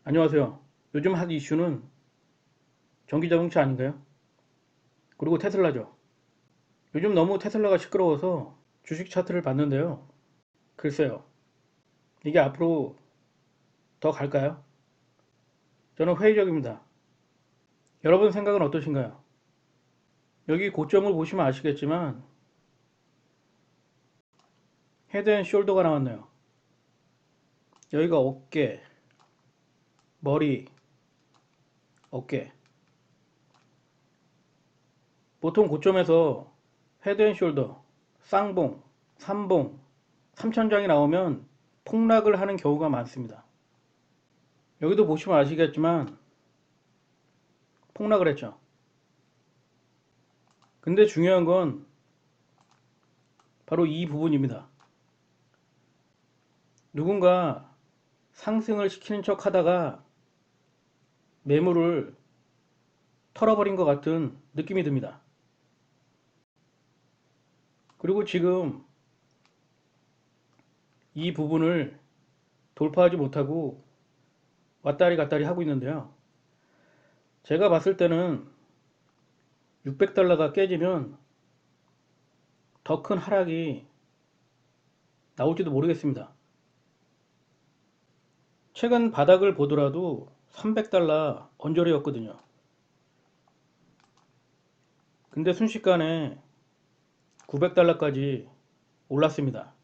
안녕하세요. 요즘 핫 이슈는 전기자동차 아닌가요? 그리고 테슬라죠. 요즘 너무 테슬라가 시끄러워서 주식 차트를 봤는데요. 글쎄요. 이게 앞으로 더 갈까요? 저는 회의적입니다. 여러분 생각은 어떠신가요? 여기 고점을 보시면 아시겠지만 헤드앤숄더가 나왔네요. 여기가 어깨, 머리, 어깨. 보통 고점에서 헤드앤숄더, 쌍봉, 삼봉, 삼천장이 나오면 폭락을 하는 경우가 많습니다. 여기도 보시면 아시겠지만 폭락을 했죠. 근데 중요한 건 바로 이 부분입니다. 누군가 상승을 시키는 척 하다가 매물을 털어버린 것 같은 느낌이 듭니다. 그리고 지금 이 부분을 돌파하지 못하고 왔다리 갔다리 하고 있는데요. 제가 봤을 때는 600달러가 깨지면 더 큰 하락이 나올지도 모르겠습니다. 최근 바닥을 보더라도 300달러 언저리였거든요. 근데 순식간에 900달러까지 올랐습니다.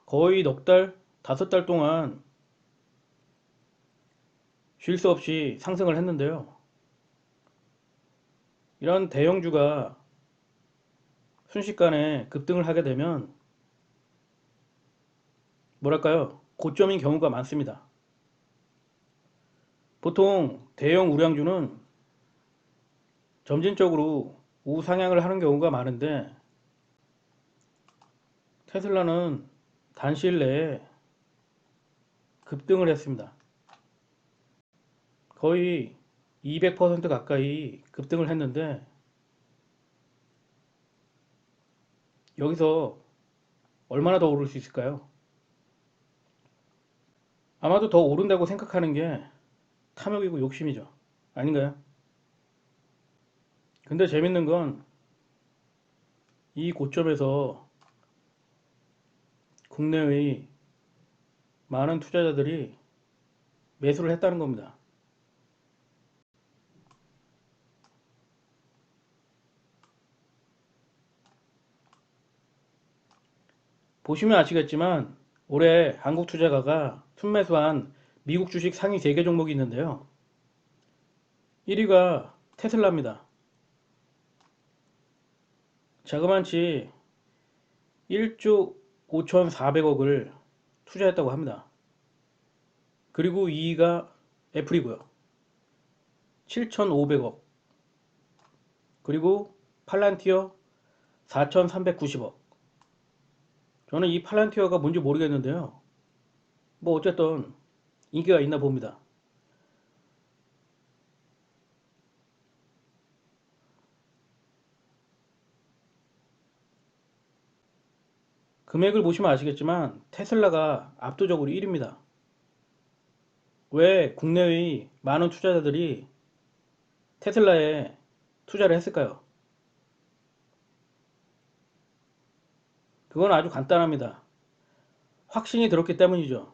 거의 넉 달, 5달 동안 쉴 수 없이 상승을 했는데요. 이런 대형주가 순식간에 급등을 하게 되면 뭐랄까요? 고점인 경우가 많습니다. 보통 대형 우량주는 점진적으로 우상향을 하는 경우가 많은데 테슬라는 단시일 내에 급등을 했습니다. 거의 200% 가까이 급등을 했는데 여기서 얼마나 더 오를 수 있을까요? 아마도 더 오른다고 생각하는 게 탐욕이고 욕심이죠. 아닌가요? 근데 재밌는 건 이 고점에서 국내의 많은 투자자들이 매수를 했다는 겁니다. 보시면 아시겠지만 올해 한국투자가가 순매수한 미국 주식 상위 3개 종목이 있는데요. 1위가 테슬라입니다. 자그만치 1조 5,400억을 투자했다고 합니다. 그리고 2위가 애플이고요. 7,500억. 그리고 팔란티어 4,390억. 저는 이 팔란티어가 뭔지 모르겠는데요. 뭐 어쨌든 인기가 있나 봅니다. 금액을 보시면 아시겠지만 테슬라가 압도적으로 1위입니다. 왜 국내의 많은 투자자들이 테슬라에 투자를 했을까요? 그건 아주 간단합니다. 확신이 들었기 때문이죠.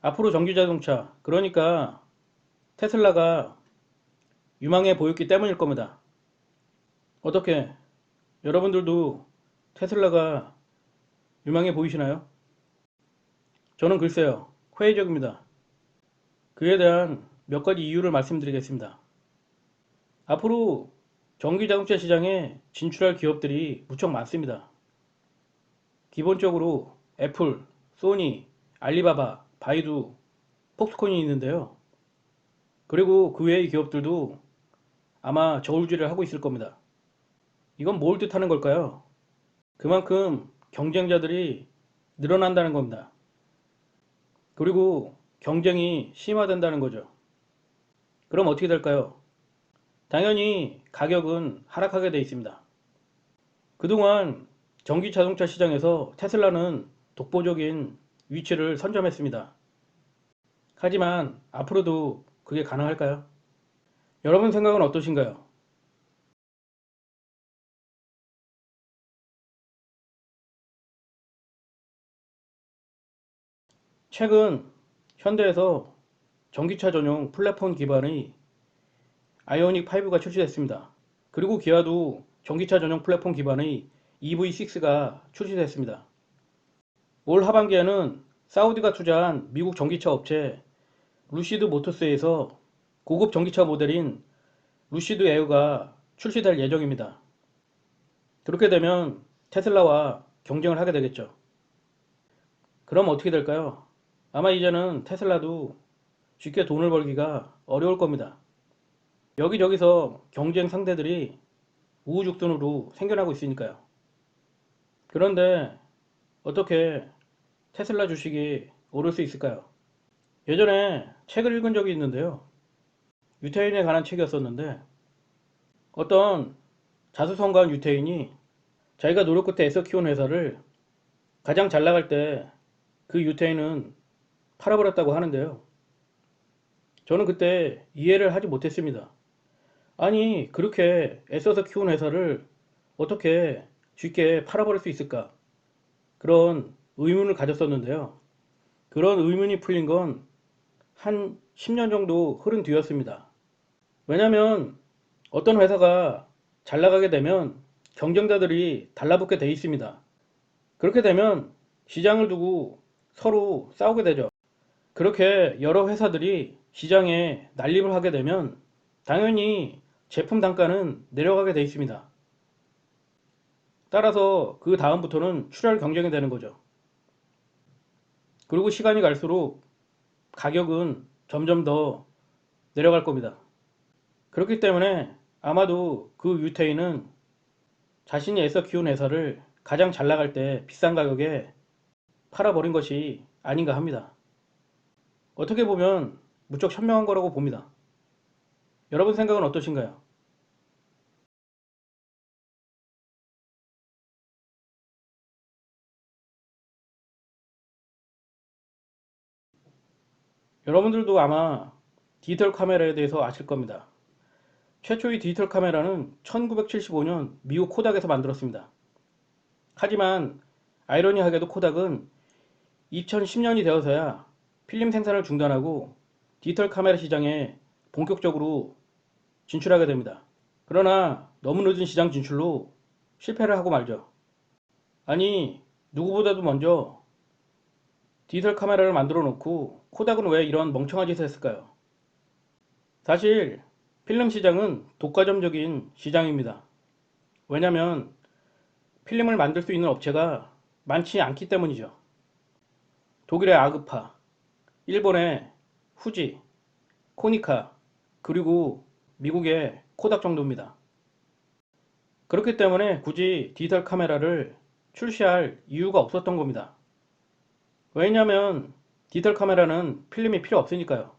앞으로 전기자동차, 그러니까 테슬라가 유망해 보였기 때문일 겁니다. 어떻게 여러분들도 테슬라가 유망해 보이시나요? 저는 글쎄요, 회의적입니다. 그에 대한 몇 가지 이유를 말씀드리겠습니다. 앞으로 전기자동차 시장에 진출할 기업들이 무척 많습니다. 기본적으로 애플, 소니, 알리바바, 바이두, 폭스콘이 있는데요. 그리고 그 외의 기업들도 아마 저울질을 하고 있을 겁니다. 이건 뭘 뜻하는 걸까요? 그만큼 경쟁자들이 늘어난다는 겁니다. 그리고 경쟁이 심화된다는 거죠. 그럼 어떻게 될까요? 당연히 가격은 하락하게 돼 있습니다. 그동안 전기 자동차 시장에서 테슬라는 독보적인 위치를 선점했습니다. 하지만 앞으로도 그게 가능할까요? 여러분 생각은 어떠신가요? 최근 현대에서 전기차 전용 플랫폼 기반의 아이오닉 5가 출시됐습니다. 그리고 기아도 전기차 전용 플랫폼 기반의 EV6가 출시됐습니다. 올 하반기에는 사우디가 투자한 미국 전기차 업체 루시드 모터스에서 고급 전기차 모델인 루시드 에어가 출시될 예정입니다. 그렇게 되면 테슬라와 경쟁을 하게 되겠죠. 그럼 어떻게 될까요? 아마 이제는 테슬라도 쉽게 돈을 벌기가 어려울 겁니다. 여기저기서 경쟁 상대들이 우후죽순으로 생겨나고 있으니까요. 그런데 어떻게 테슬라 주식이 오를 수 있을까요? 예전에 책을 읽은 적이 있는데요. 유태인에 관한 책이었었는데 어떤 자수성가한 유태인이 자기가 노력 끝에 애써 키운 회사를 가장 잘 나갈 때 그 유태인은 팔아버렸다고 하는데요. 저는 그때 이해를 하지 못했습니다. 아니, 그렇게 애써서 키운 회사를 어떻게 쉽게 팔아버릴 수 있을까? 그런 의문을 가졌었는데요. 그런 의문이 풀린 건 한 10년 정도 흐른 뒤였습니다. 왜냐면 어떤 회사가 잘 나가게 되면 경쟁자들이 달라붙게 돼 있습니다. 그렇게 되면 시장을 두고 서로 싸우게 되죠. 그렇게 여러 회사들이 시장에 난립을 하게 되면 당연히 제품 단가는 내려가게 돼 있습니다. 따라서 그 다음부터는 출혈 경쟁이 되는 거죠. 그리고 시간이 갈수록 가격은 점점 더 내려갈 겁니다. 그렇기 때문에 아마도 그 유태인은 자신이 애써 키운 회사를 가장 잘 나갈 때 비싼 가격에 팔아버린 것이 아닌가 합니다. 어떻게 보면 무척 현명한 거라고 봅니다. 여러분 생각은 어떠신가요? 여러분들도 아마 디지털 카메라에 대해서 아실 겁니다. 최초의 디지털 카메라는 1975년 미국 코닥에서 만들었습니다. 하지만 아이러니하게도 코닥은 2010년이 되어서야 필름 생산을 중단하고 디지털 카메라 시장에 본격적으로 진출하게 됩니다. 그러나 너무 늦은 시장 진출로 실패를 하고 말죠. 아니, 누구보다도 먼저 디지털 카메라를 만들어 놓고 코닥은 왜 이런 멍청한 짓을 했을까요? 사실 필름 시장은 독과점적인 시장입니다. 왜냐면 필름을 만들 수 있는 업체가 많지 않기 때문이죠. 독일의 아그파, 일본의 후지, 코니카, 그리고 미국의 코닥 정도입니다. 그렇기 때문에 굳이 디지털 카메라를 출시할 이유가 없었던 겁니다. 왜냐면 디지털 카메라는 필름이 필요 없으니까요.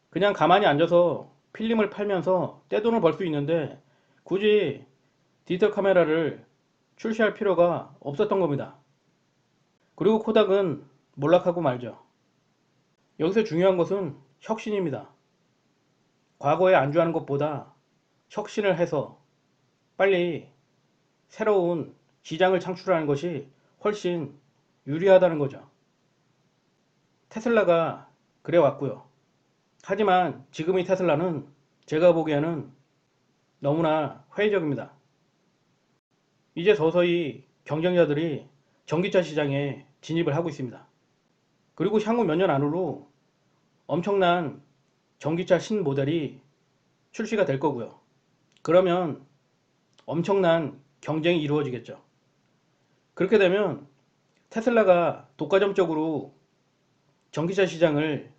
그냥 가만히 앉아서 필름을 팔면서 떼돈을 벌 수 있는데 굳이 디지털 카메라를 출시할 필요가 없었던 겁니다. 그리고 코닥은 몰락하고 말죠. 여기서 중요한 것은 혁신입니다. 과거에 안주하는 것보다 혁신을 해서 빨리 새로운 시장을 창출하는 것이 훨씬 유리하다는 거죠. 테슬라가 그래 왔고요. 하지만 지금의 테슬라는 제가 보기에는 너무나 회의적입니다. 이제 서서히 경쟁자들이 전기차 시장에 진입을 하고 있습니다. 그리고 향후 몇 년 안으로 엄청난 전기차 신모델이 출시가 될 거고요. 그러면 엄청난 경쟁이 이루어지겠죠. 그렇게 되면 테슬라가 독과점적으로 전기차 시장을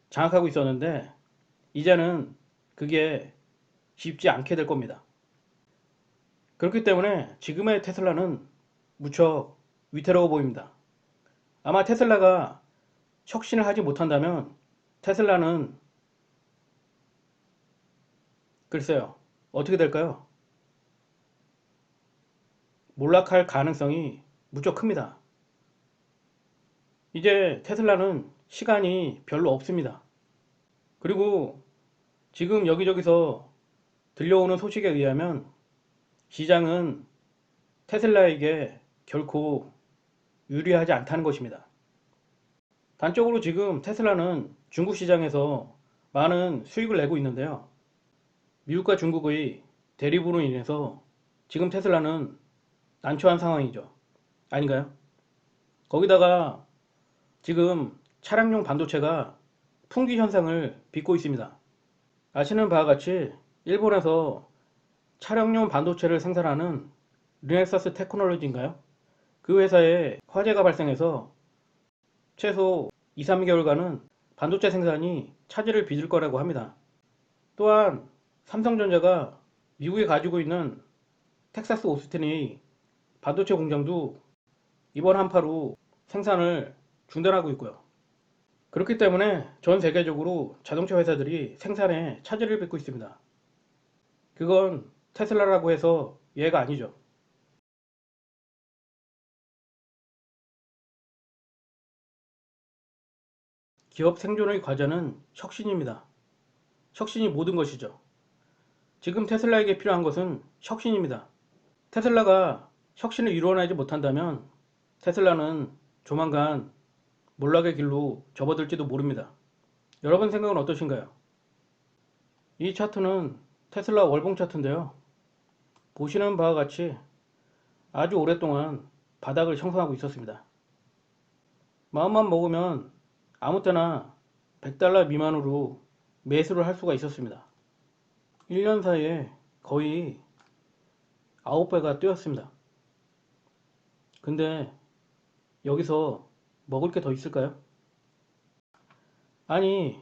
장악하고 있었는데 이제는 그게 쉽지 않게 될 겁니다. 그렇기 때문에 지금의 테슬라는 무척 위태로워 보입니다. 아마 테슬라가 혁신을 하지 못한다면 테슬라는 글쎄요, 어떻게 될까요? 몰락할 가능성이 무척 큽니다. 이제 테슬라는 시간이 별로 없습니다. 그리고 지금 여기저기서 들려오는 소식에 의하면 시장은 테슬라에게 결코 유리하지 않다는 것입니다. 단적으로 지금 테슬라는 중국 시장에서 많은 수익을 내고 있는데요. 미국과 중국의 대립으로 인해서 지금 테슬라는 난처한 상황이죠. 아닌가요? 거기다가 지금 차량용 반도체가 품귀 현상을 빚고 있습니다. 아시는 바와 같이 일본에서 차량용 반도체를 생산하는 르넥사스 테크놀로지인가요? 그 회사에 화재가 발생해서 최소 2, 3개월간은 반도체 생산이 차질을 빚을 거라고 합니다. 또한 삼성전자가 미국에 가지고 있는 텍사스 오스틴의 반도체 공장도 이번 한파로 생산을 중단하고 있고요. 그렇기 때문에 전 세계적으로 자동차 회사들이 생산에 차질을 빚고 있습니다. 그건 테슬라라고 해서 예가 아니죠. 기업 생존의 과제는 혁신입니다. 혁신이 모든 것이죠. 지금 테슬라에게 필요한 것은 혁신입니다. 테슬라가 혁신을 이루어내지 못한다면 테슬라는 조만간 몰락의 길로 접어들지도 모릅니다. 여러분 생각은 어떠신가요? 이 차트는 테슬라 월봉 차트인데요. 보시는 바와 같이 아주 오랫동안 바닥을 형성하고 있었습니다. 마음만 먹으면 아무 때나 100달러 미만으로 매수를 할 수가 있었습니다. 1년 사이에 거의 9배가 뛰었습니다. 근데 여기서 먹을 게 더 있을까요? 아니,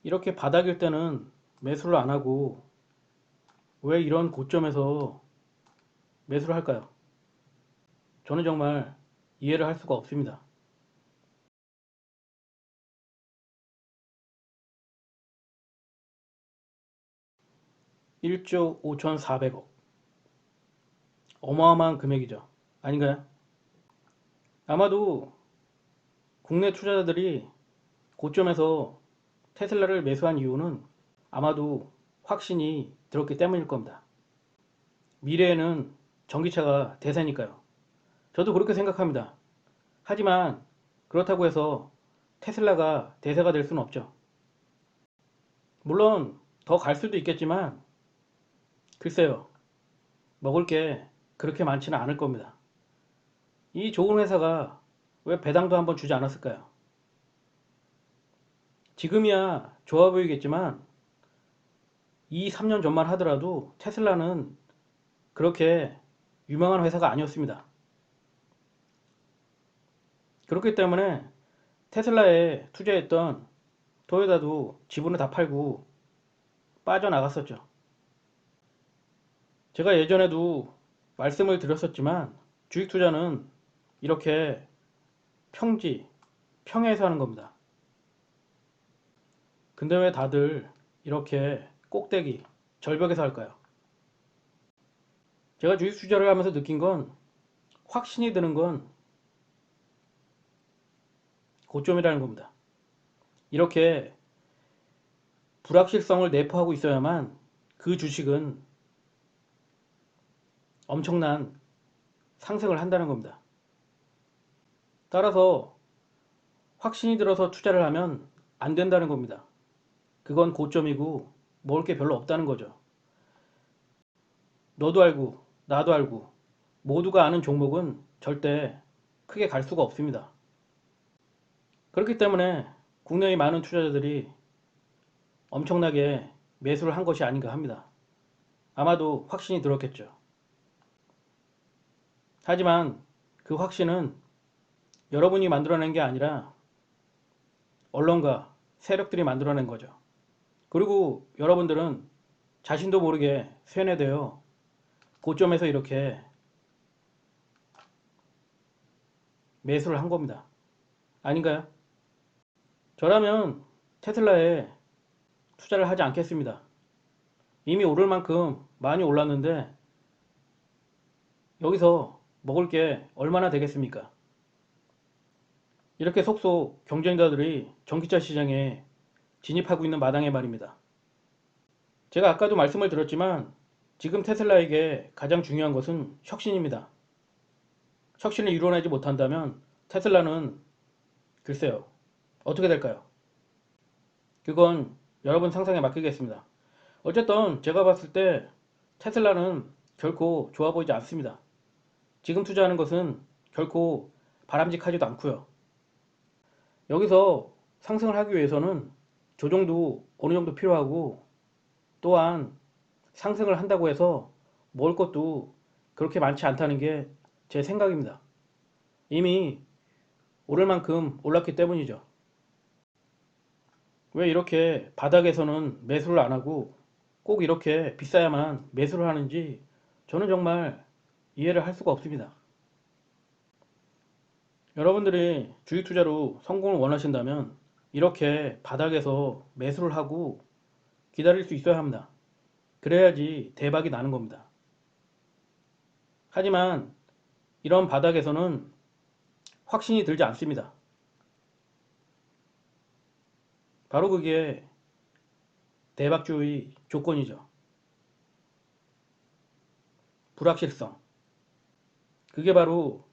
이렇게 바닥일 때는 매수를 안 하고 왜 이런 고점에서 매수를 할까요? 저는 정말 이해를 할 수가 없습니다. 1조 5,400억. 어마어마한 금액이죠. 아닌가요? 아마도 국내 투자자들이 고점에서 테슬라를 매수한 이유는 아마도 확신이 들었기 때문일 겁니다. 미래에는 전기차가 대세니까요. 저도 그렇게 생각합니다. 하지만 그렇다고 해서 테슬라가 대세가 될 수는 없죠. 물론 더 갈 수도 있겠지만 글쎄요. 먹을 게 그렇게 많지는 않을 겁니다. 이 좋은 회사가 왜 배당도 한번 주지 않았을까요? 지금이야 좋아 보이겠지만 2, 3년 전만 하더라도 테슬라는 그렇게 유명한 회사가 아니었습니다. 그렇기 때문에 테슬라에 투자했던 토요타도 지분을 다 팔고 빠져나갔었죠. 제가 예전에도 말씀을 드렸었지만 주식 투자는 이렇게 평지, 평야에서 하는 겁니다. 근데 왜 다들 이렇게 꼭대기, 절벽에서 할까요? 제가 주식 투자를 하면서 느낀 건 확신이 드는 건 고점이라는 겁니다. 이렇게 불확실성을 내포하고 있어야만 그 주식은 엄청난 상승을 한다는 겁니다. 따라서 확신이 들어서 투자를 하면 안 된다는 겁니다. 그건 고점이고 먹을 게 별로 없다는 거죠. 너도 알고 나도 알고 모두가 아는 종목은 절대 크게 갈 수가 없습니다. 그렇기 때문에 국내의 많은 투자자들이 엄청나게 매수를 한 것이 아닌가 합니다. 아마도 확신이 들었겠죠. 하지만 그 확신은 여러분이 만들어낸 게 아니라 언론과 세력들이 만들어낸 거죠. 그리고 여러분들은 자신도 모르게 세뇌되어 고점에서 이렇게 매수를 한 겁니다. 아닌가요? 저라면 테슬라에 투자를 하지 않겠습니다. 이미 오를 만큼 많이 올랐는데 여기서 먹을 게 얼마나 되겠습니까? 이렇게 속속 경쟁자들이 전기차 시장에 진입하고 있는 마당에 말입니다. 제가 아까도 말씀을 드렸지만 지금 테슬라에게 가장 중요한 것은 혁신입니다. 혁신을 이뤄내지 못한다면 테슬라는 글쎄요, 어떻게 될까요? 그건 여러분 상상에 맡기겠습니다. 어쨌든 제가 봤을 때 테슬라는 결코 좋아 보이지 않습니다. 지금 투자하는 것은 결코 바람직하지도 않고요. 여기서 상승을 하기 위해서는 조정도 어느 정도 필요하고, 또한 상승을 한다고 해서 먹을 것도 그렇게 많지 않다는 게 제 생각입니다. 이미 오를 만큼 올랐기 때문이죠. 왜 이렇게 바닥에서는 매수를 안 하고 꼭 이렇게 비싸야만 매수를 하는지 저는 정말 이해를 할 수가 없습니다. 여러분들이 주식 투자로 성공을 원하신다면 이렇게 바닥에서 매수를 하고 기다릴 수 있어야 합니다. 그래야지 대박이 나는 겁니다. 하지만 이런 바닥에서는 확신이 들지 않습니다. 바로 그게 대박주의 조건이죠. 불확실성. 그게 바로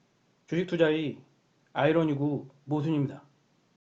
주식 투자의 아이러니고 모순입니다.